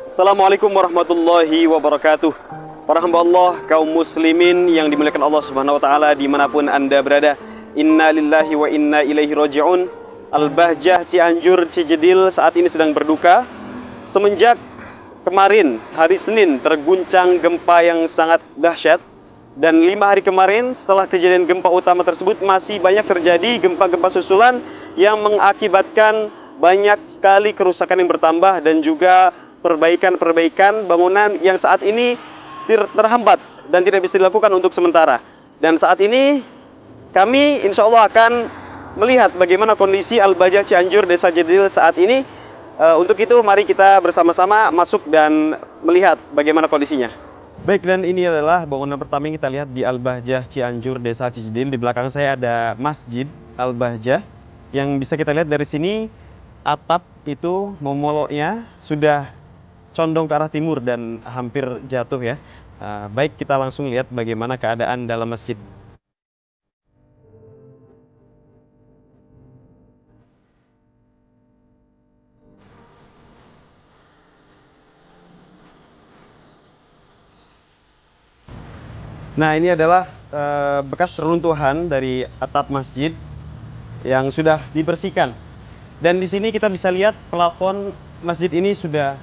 Assalamualaikum warahmatullahi wabarakatuh. Para hamba Allah, kaum muslimin yang dimuliakan Allah Subhanahu wa taala dimanapun Anda berada. Inna lillahi wa inna ilaihi raji'un. Al-Bahjah Cianjur Cijedil saat ini sedang berduka semenjak kemarin hari Senin terguncang gempa yang sangat dahsyat, dan 5 hari kemarin setelah kejadian gempa utama tersebut masih banyak terjadi gempa-gempa susulan yang mengakibatkan banyak sekali kerusakan yang bertambah dan juga perbaikan bangunan yang saat ini terhambat dan tidak bisa dilakukan untuk sementara. Dan saat ini kami insya Allah akan melihat bagaimana kondisi Al-Bahjah Cianjur Desa Jedil saat ini. Untuk itu mari kita bersama-sama masuk dan melihat bagaimana kondisinya. Baik, dan ini adalah bangunan pertama yang kita lihat di Al-Bahjah Cianjur Desa Cijedil. Di belakang saya ada Masjid Al-Bahjah yang bisa kita lihat dari sini. Atap itu momoloknya sudah condong ke arah timur dan hampir jatuh ya. Baik, kita langsung lihat bagaimana keadaan dalam masjid. Nah, ini adalah bekas reruntuhan dari atap masjid yang sudah dibersihkan. Dan di sini kita bisa lihat plafon masjid ini sudah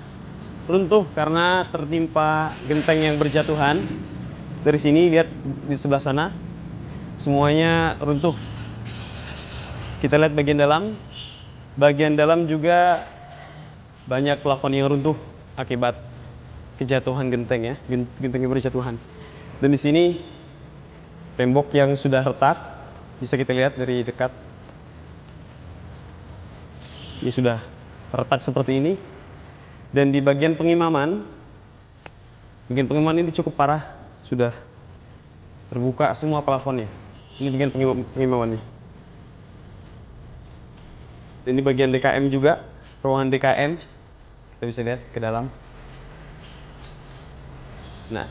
runtuh karena tertimpa genteng yang berjatuhan. Dari sini lihat di sebelah sana semuanya runtuh. Kita lihat bagian dalam. Bagian dalam juga banyak plafon yang runtuh akibat kejatuhan genteng ya, genteng yang berjatuhan. Dan di sini tembok yang sudah retak bisa kita lihat dari dekat. Ini sudah retak seperti ini. Dan di bagian pengimaman ini cukup parah, sudah terbuka semua plafonnya. Ini bagian pengimamannya. Dan ini bagian DKM juga, ruangan DKM. Kita bisa lihat ke dalam. Nah,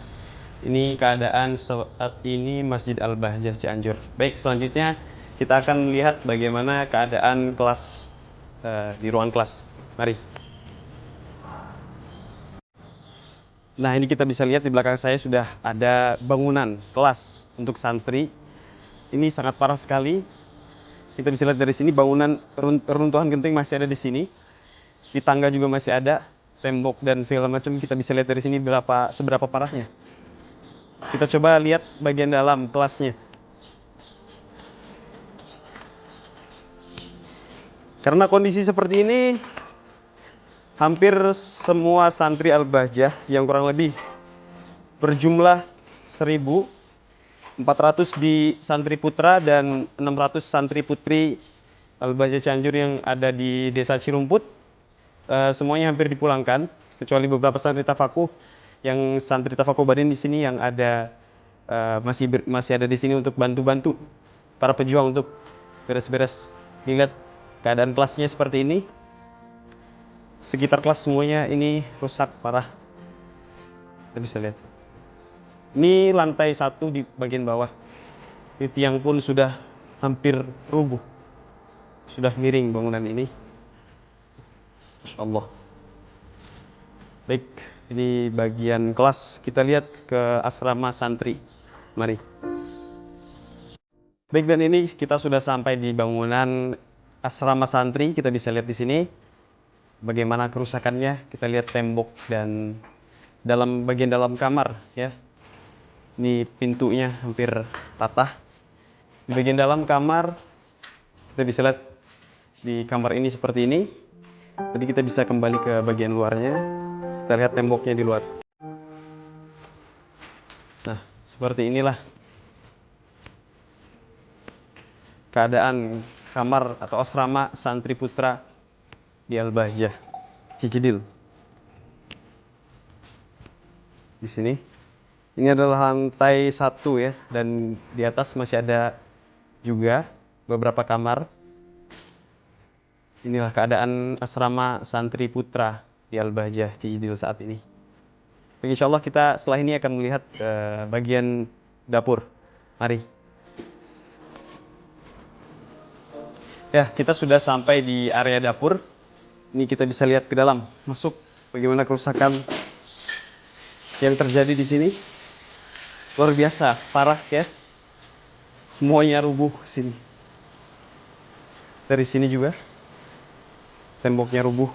ini keadaan saat ini Masjid Al-Bahjah Cianjur. Baik, selanjutnya kita akan melihat bagaimana keadaan kelas di ruang kelas. Mari. Nah, ini kita bisa lihat di belakang saya sudah ada bangunan kelas untuk santri. Ini sangat parah sekali. Kita bisa lihat dari sini bangunan runtuhan genting masih ada di sini. Di tangga juga masih ada, tembok dan segala macam. Kita bisa lihat dari sini seberapa parahnya. Kita coba lihat bagian dalam kelasnya. Karena kondisi seperti ini, hampir semua santri Al-Bahjah yang kurang lebih berjumlah 1.400 di santri putra dan 600 santri putri Al-Bahjah Cianjur yang ada di Desa Cirumput, semuanya hampir dipulangkan kecuali beberapa santri tafakuh. Yang santri tafakuh Badin di sini yang ada masih ada di sini untuk bantu-bantu para pejuang untuk beres-beres. Lihat keadaan kelasnya seperti ini. Sekitar kelas semuanya ini rusak parah. Kita bisa lihat. Ini lantai 1 di bagian bawah. Di tiang pun sudah hampir rubuh. Sudah miring bangunan ini. Masya Allah. Baik, ini bagian kelas. Kita lihat ke asrama santri. Mari. Baik, dan ini kita sudah sampai di bangunan asrama santri. Kita bisa lihat di sini bagaimana kerusakannya. Kita lihat tembok dan bagian dalam kamar ya. Ini pintunya hampir patah. Di bagian dalam kamar kita bisa lihat di kamar ini seperti ini. Tadi kita bisa kembali ke bagian luarnya. Kita lihat temboknya di luar. Nah, seperti inilah keadaan kamar atau asrama santri putra di Al-Bahjah Cijedil. Di sini, ini adalah lantai 1 ya, dan di atas masih ada juga beberapa kamar. Inilah keadaan asrama santri putra di Al-Bahjah Cijedil saat ini. Insya Allah kita setelah ini akan melihat bagian dapur. Mari. Ya, kita sudah sampai di area dapur. Ini kita bisa lihat ke dalam, masuk bagaimana kerusakan yang terjadi di sini. Luar biasa, parah ya. Semuanya rubuh sini. Dari sini juga temboknya rubuh.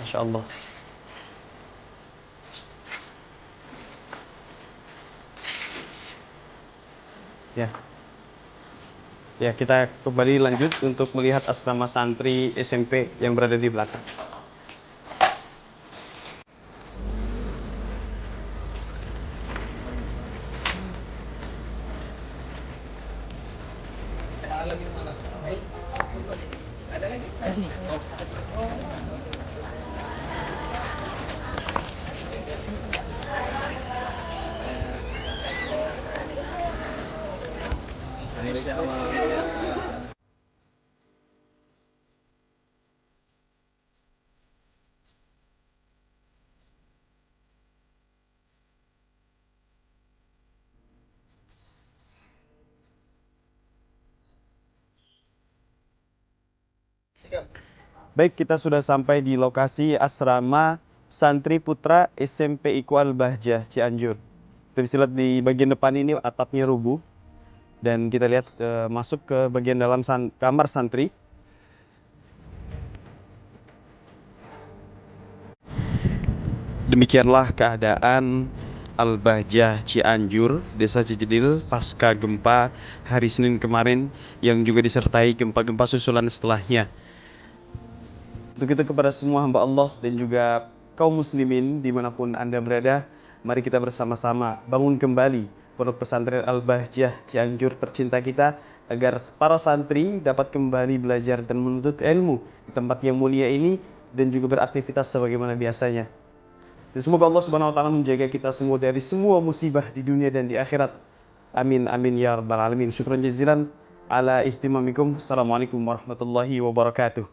Masya Allah. Ya. Ya, kita kembali lanjut untuk melihat asrama santri SMP yang berada di belakang. Baik, kita sudah sampai di lokasi asrama santri putra SMP Iqbal Bahjah Cianjur. Kita bisa lihat di bagian depan ini atapnya rubuh. Dan kita lihat masuk ke bagian dalam kamar santri. Demikianlah keadaan Al-Bahjah Cianjur, Desa Cijedil pasca gempa hari Senin kemarin yang juga disertai gempa-gempa susulan setelahnya. Untuk itu kepada semua hamba Allah dan juga kaum muslimin dimanapun Anda berada, mari kita bersama-sama bangun kembali Pondok Pesantren Al-Bahjah Cianjur tercinta kita, agar para santri dapat kembali belajar dan menuntut ilmu di tempat yang mulia ini dan juga beraktivitas sebagaimana biasanya. Dan semoga Allah Subhanahu wa taala menjaga kita semua dari semua musibah di dunia dan di akhirat. Amin amin ya rabbal alamin. Syukran jazilan ala ihtimamikum. Assalamualaikum warahmatullahi wabarakatuh.